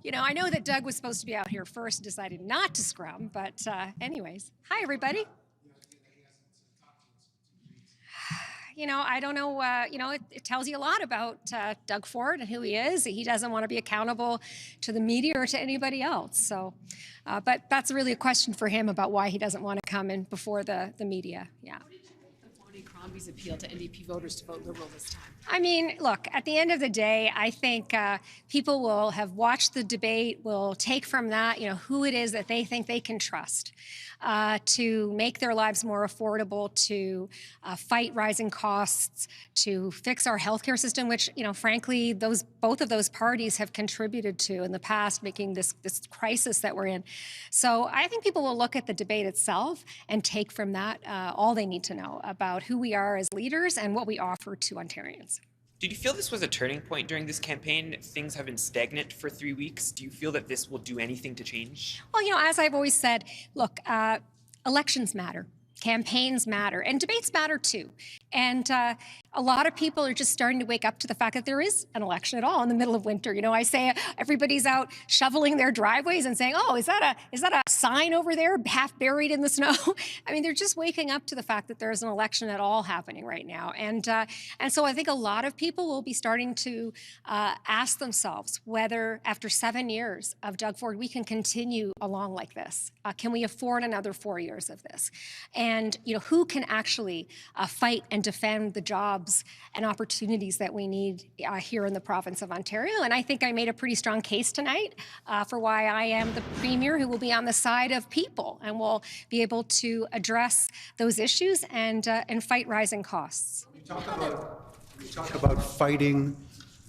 You know, I know that Doug was supposed to be out here first, decided not to scrum, but anyways. Hi, everybody. You know, I don't know, it tells you a lot about Doug Ford and who he is. He doesn't want to be accountable to the media or to anybody else. So, but that's really a question for him about why he doesn't want to come in before the media. Yeah. Crombie's appeal to NDP voters to vote Liberal this time? I mean, look, at the end of the day, I think people will have watched the debate, will take from that, you know, who it is that they think they can trust to make their lives more affordable, to fight rising costs, to fix our healthcare system, which, you know, frankly, both of those parties have contributed to in the past, making this crisis that we're in. So I think people will look at the debate itself and take from that all they need to know about who we are as leaders and what we offer to Ontarians. Did you feel this was a turning point during this campaign? Things have been stagnant for 3 weeks. Do you feel that this will do anything to change? Well, you know, as I've always said, look, elections matter. Campaigns matter, and debates matter too. And a lot of people are just starting to wake up to the fact that there is an election at all in the middle of winter. You know, I say everybody's out shoveling their driveways and saying, "Oh, is that a sign over there, half buried in the snow?" I mean, they're just waking up to the fact that there's an election at all happening right now. And so I think a lot of people will be starting to ask themselves whether, after 7 years of Doug Ford, we can continue along like this. Can we afford another 4 years of this? And, you know, who can actually fight and defend the jobs and opportunities that we need here in the province of Ontario? And I think I made a pretty strong case tonight for why I am the Premier who will be on the side of people and will be able to address those issues and fight rising costs. We talk about fighting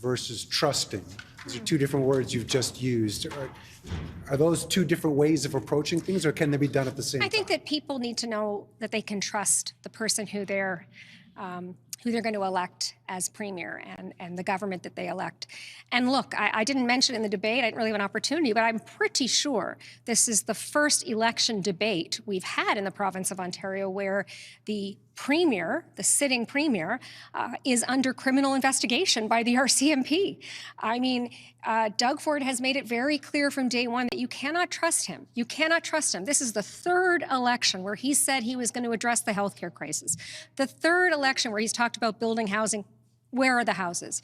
versus trusting. These are two different words you've just used. Are those two different ways of approaching things, or can they be done at the same time? I think that people need to know that they can trust the person who they're going to elect as Premier and the government that they elect. And look, I didn't mention in the debate, I didn't really have an opportunity, but I'm pretty sure this is the first election debate we've had in the province of Ontario where the Premier, the sitting Premier, is under criminal investigation by the RCMP. I mean, Doug Ford has made it very clear from day one that you cannot trust him. You cannot trust him. This is the third election where he said he was going to address the healthcare crisis. The third election where he's talked about building housing. Where are the houses?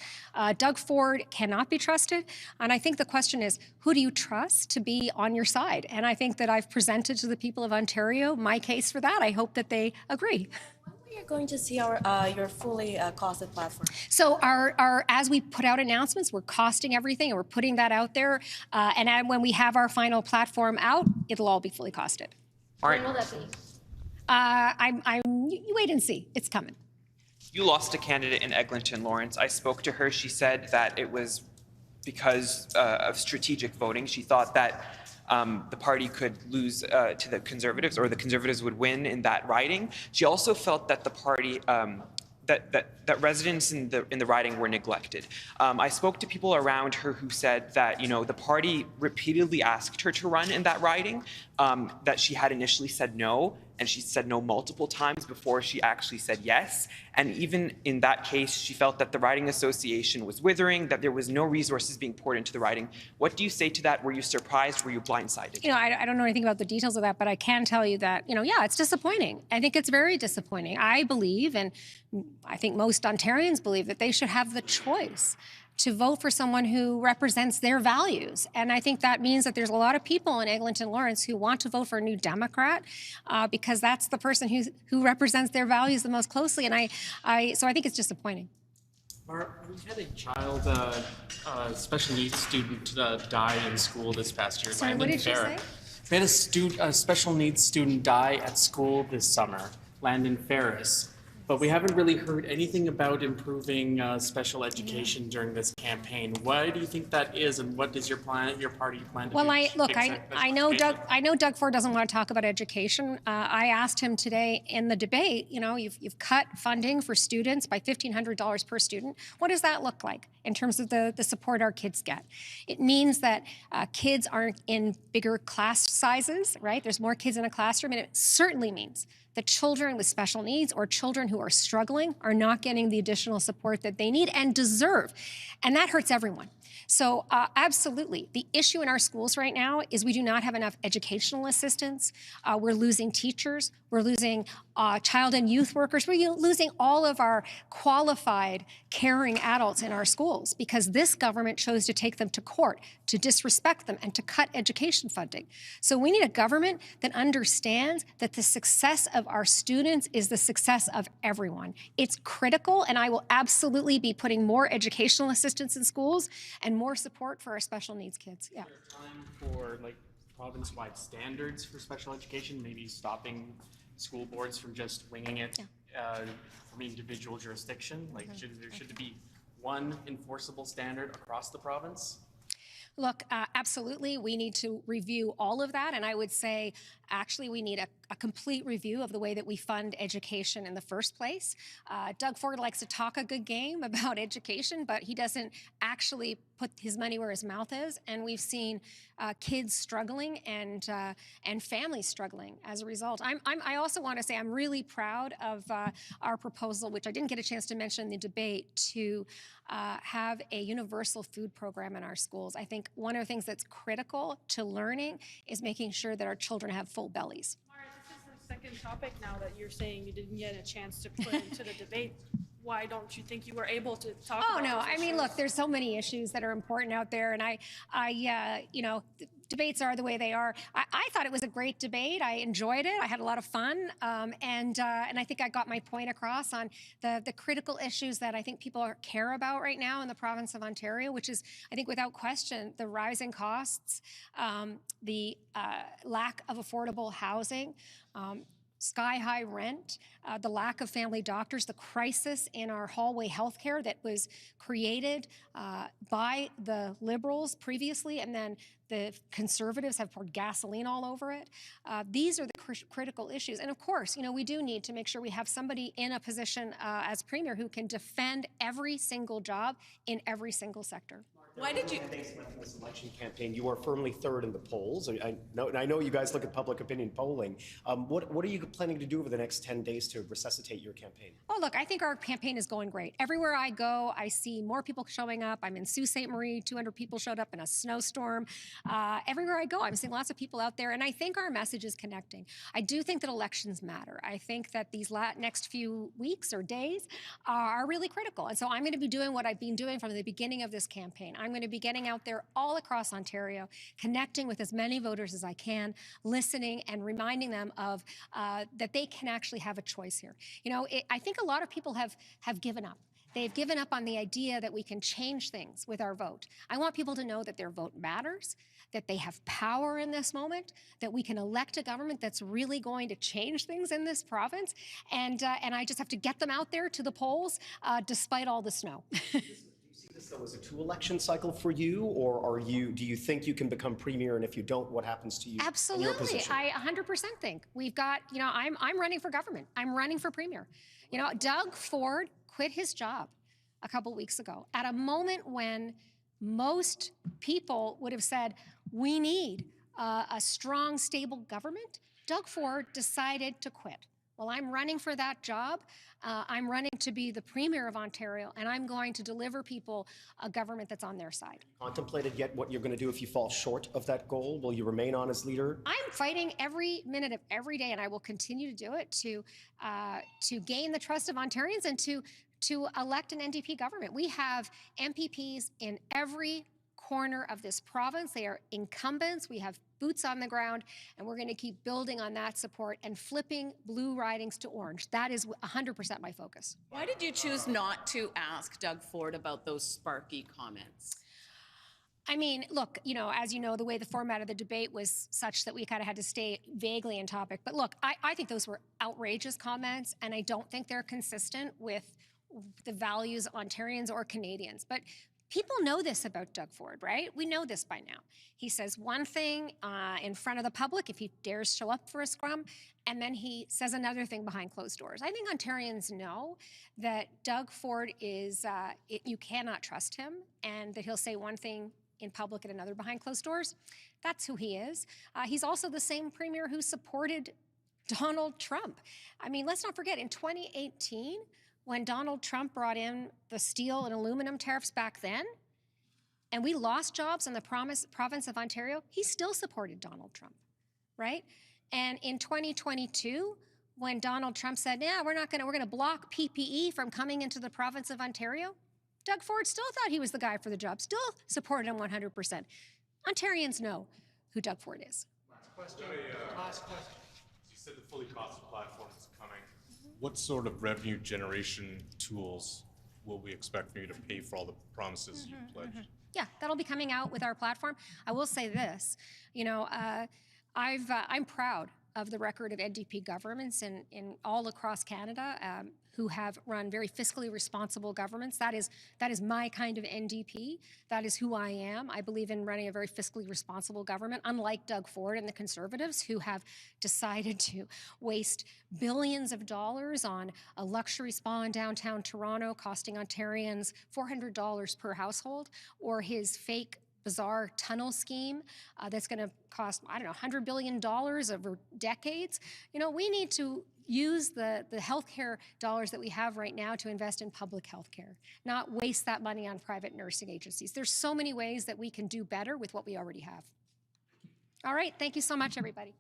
Doug Ford cannot be trusted. And I think the question is, who do you trust to be on your side? And I think that I've presented to the people of Ontario my case for that. I hope that they agree. When we are going to see your fully costed platform? So as we put out announcements, we're costing everything and we're putting that out there. And when we have our final platform out, it'll all be fully costed. All right. When will that be? You wait and see. It's coming. You lost a candidate in Eglinton Lawrence. I spoke to her. She said that it was because of strategic voting. She thought that the party could lose to the Conservatives, or the Conservatives would win in that riding. She also felt that the party that residents in the riding were neglected. I spoke to people around her who said that, you know, the party repeatedly asked her to run in that riding, that she had initially said no, and she said no multiple times before she actually said yes. And even in that case, she felt that the riding association was withering, that there was no resources being poured into the riding. What do you say to that? Were you surprised? Were you blindsided? You know, I don't know anything about the details of that, but I can tell you that, you know, yeah, it's disappointing. I think it's very disappointing. I believe, and I think most Ontarians believe, that they should have the choice to vote for someone who represents their values. And I think that means that there's a lot of people in Eglinton Lawrence who want to vote for a New Democrat because that's the person who represents their values the most closely. And so I think it's disappointing. Marit, we had a child, special needs student die in school this past year. Sorry, what did you say? We had a special needs student die at school this summer, Landon Ferris. But we haven't really heard anything about improving special education during this campaign. Why do you think that is, and what does your party plan to do? Well, I know Doug Ford doesn't want to talk about education. I asked him today in the debate, you know, you've cut funding for students by $1,500 per student. What does that look like in terms of the support our kids get? It means that kids aren't in bigger class sizes, right? There's more kids in a classroom, and it certainly means that children with special needs or children who are struggling are not getting the additional support that they need and deserve. And that hurts everyone. So absolutely, the issue in our schools right now is we do not have enough educational assistance. We're losing teachers. We're losing child and youth workers. We're losing all of our qualified, caring adults in our schools because this government chose to take them to court, to disrespect them, and to cut education funding. So we need a government that understands that the success of our students is the success of everyone. It's critical, and I will absolutely be putting more educational assistance in schools and more support for our special needs kids. Yeah. Is there time for like province-wide standards for special education, maybe stopping school boards from just winging it from individual jurisdiction? Like, should there be one enforceable standard across the province? Look, absolutely, we need to review all of that, and I would say, actually, we need a complete review of the way that we fund education in the first place. Doug Ford likes to talk a good game about education, but he doesn't actually put his money where his mouth is, and we've seen kids struggling and families struggling as a result. I also want to say I'm really proud of our proposal, which I didn't get a chance to mention in the debate, to have a universal food program in our schools. I think one of the things that's critical to learning is making sure that our children have full bellies. Marit, this is the second topic now that you're saying you didn't get a chance to put into the debate. Why don't you think you were able to talk about no, those I mean, issues? look, there's so many issues that are important out there, and debates are the way they are. I thought it was a great debate. I enjoyed it. I had a lot of fun, and I think I got my point across on the critical issues that I think people care about right now in the province of Ontario, which is, I think, without question, the rising costs, the lack of affordable housing, sky-high rent, the lack of family doctors, the crisis in our hallway healthcare that was created by the Liberals previously, and then the Conservatives have poured gasoline all over it. These are the critical issues. And of course, we do need to make sure we have somebody in a position as Premier who can defend every single job in every single sector. Why did you? Thanks for this election campaign. You are firmly third in the polls. I know you guys look at public opinion polling. What are you planning to do over the next 10 days to resuscitate your campaign? Oh, look, I think our campaign is going great. Everywhere I go, I see more people showing up. I'm in Sault Ste. Marie, 200 people showed up in a snowstorm. Everywhere I go, I'm seeing lots of people out there, and I think our message is connecting. I do think that elections matter. I think that these next few weeks or days are really critical. And so I'm going to be doing what I've been doing from the beginning of this campaign. I'm going to be getting out there all across Ontario, connecting with as many voters as I can, listening and reminding them of that they can actually have a choice here. I think a lot of people have given up. They've given up on the idea that we can change things with our vote. I want people to know that their vote matters, that they have power in this moment, that we can elect a government that's really going to change things in this province, and I just have to get them out there to the polls despite all the snow. So is a two-election cycle for you, or do you think you can become premier, and if you don't, what happens to you? Absolutely. In your position? I 100% think we've got, I'm running for government. I'm running for premier. Doug Ford quit his job a couple weeks ago at a moment when most people would have said, we need a strong, stable government. Doug Ford decided to quit. Well, I'm running for that job. I'm running to be the Premier of Ontario, and I'm going to deliver people a government that's on their side. Contemplated yet what you're going to do if you fall short of that goal? Will you remain on as leader? I'm fighting every minute of every day, and I will continue to do it to gain the trust of Ontarians and to elect an NDP government. We have MPPs in every corner of this province. They are incumbents. We have boots on the ground, and we're going to keep building on that support and flipping blue ridings to orange. That is 100% my focus. Why did you choose not to ask Doug Ford about those sparky comments? I mean, look, as you know, the way the format of the debate was such that we kind of had to stay vaguely in topic. But look, I think those were outrageous comments, and I don't think they're consistent with the values of Ontarians or Canadians. But people know this about Doug Ford, right? We know this by now. He says one thing in front of the public if he dares show up for a scrum, and then he says another thing behind closed doors. I think Ontarians know that Doug Ford is, you cannot trust him, and that he'll say one thing in public and another behind closed doors. That's who he is. He's also the same premier who supported Donald Trump. I mean, let's not forget, in 2018, when Donald Trump brought in the steel and aluminum tariffs back then, and we lost jobs in the province of Ontario, he still supported Donald Trump, right? And in 2022, when Donald Trump said, yeah, we're going to block PPE from coming into the province of Ontario, Doug Ford still thought he was the guy for the job, still supported him 100%. Ontarians know who Doug Ford is. Last question. You said the fully costed platform is coming. What sort of revenue generation tools will we expect from you to pay for all the promises you pledged? Yeah, that'll be coming out with our platform. I will say this, you know, I'm proud of the record of NDP governments in all across Canada who have run very fiscally responsible governments. That is my kind of NDP. That is who I am. I believe in running a very fiscally responsible government, unlike Doug Ford and the Conservatives, who have decided to waste billions of dollars on a luxury spa in downtown Toronto, costing Ontarians $400 per household, or his fake bizarre tunnel scheme that's going to cost, I don't know, $100 billion over decades. You know, we need to use the healthcare dollars that we have right now to invest in public healthcare, not waste that money on private nursing agencies. There's so many ways that we can do better with what we already have. All right, thank you so much, everybody.